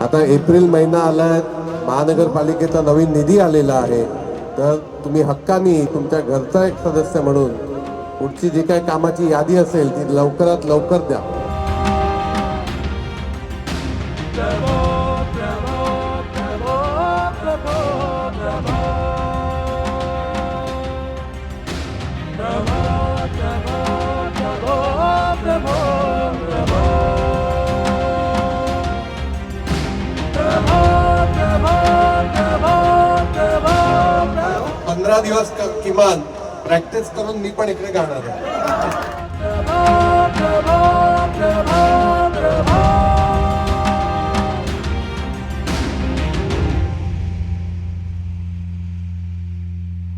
आता एप्रिल महिना आलाय, महानगरपालिकेचा नवीन निधी आलेला आहे, तर तुम्ही हक्कानी तुमच्या घरचा एक सदस्य म्हणून पुढची जी काही कामाची यादी असेल ती लवकरात लवकर द्या. दिवस किमान प्रॅक्टिस करून मी पण इकडे गाणार आहे.